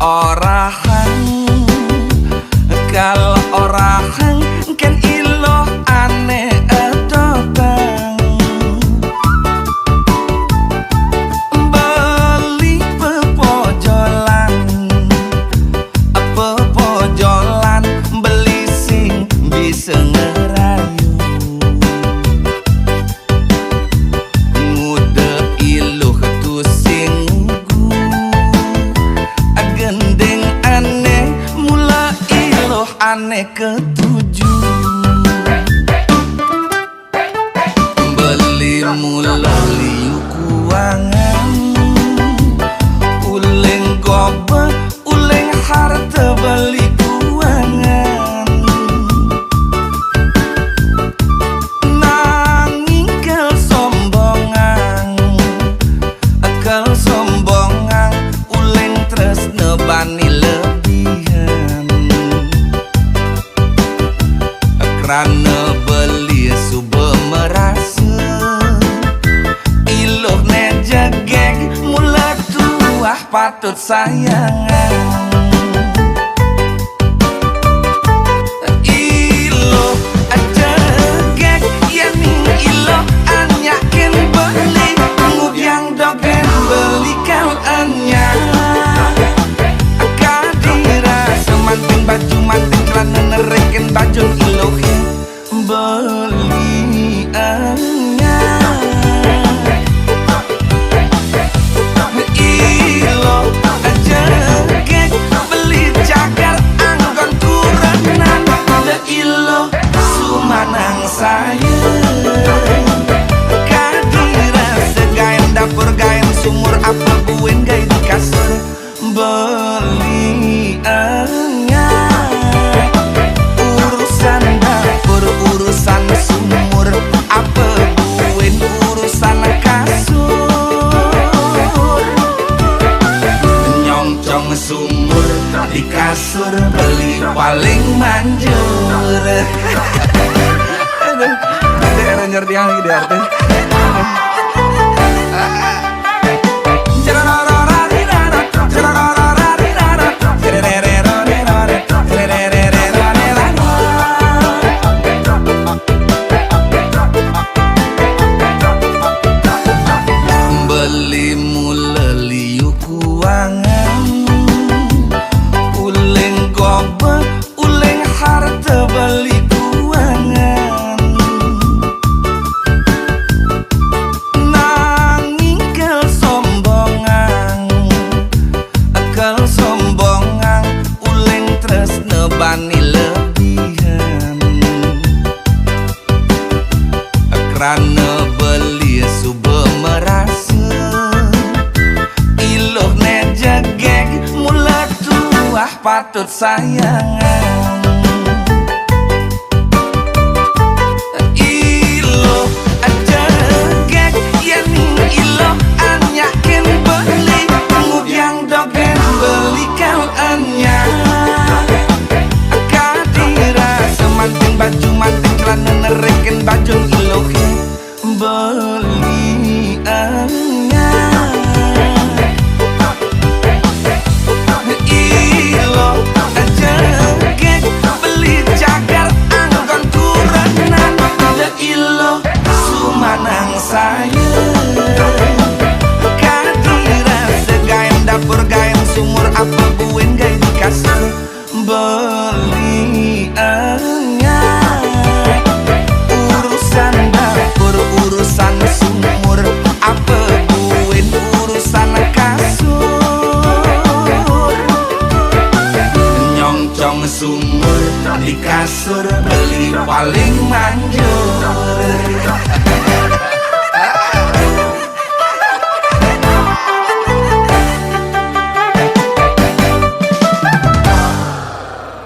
orahan kalau orahan kan iloh aneh datang beli pepojolan beli sing bisa ngerayu muda iluh tu sing ugu gendeng aneh mula iluh aneh ketujuh beli mula liu kuangan uling goba uling harta beli kuangan nanging kesombongan uling tresna bani lebihan karena beli suba merasa iluh nejegeng mula tuah patut sayangan iluh ajegeng yaning iluh anyakin beli ngubyang dogen beli kau anya kadira semantin baju mantin celana nerekin baju iluh beli anya iluh ajegeng beli jagar anggon kurenan de iluh sumanang saya kadira segain dapur gain sumur apa buin gain kasur beli anya urusan dapur urusan sumur apa buin urusan kasur nyongcong sumur di kasur beli paling manjur ada nyerti yang ide arti beli mula liu kuangan uling goba uling harta beli kuangan nanging kesombongan uling tresna bani lebihan karena beli suba merasa iluh nejegeng mula tuah patut sayangan iluh ajegeng yaning iluh anyakin beli ngubyang dogen beli kau anya kadira semantin baju mantin celana nerekin baju iluh beli anya iluh ajegeng beli jagar anggon kurenan de iluh sumanang saya kadira segain dapur gain sumur apa buin gain kasur beli anya urusan dapur urusan sumur apa buin urusan kasur nyongcong sumur di kasur beli paling manjur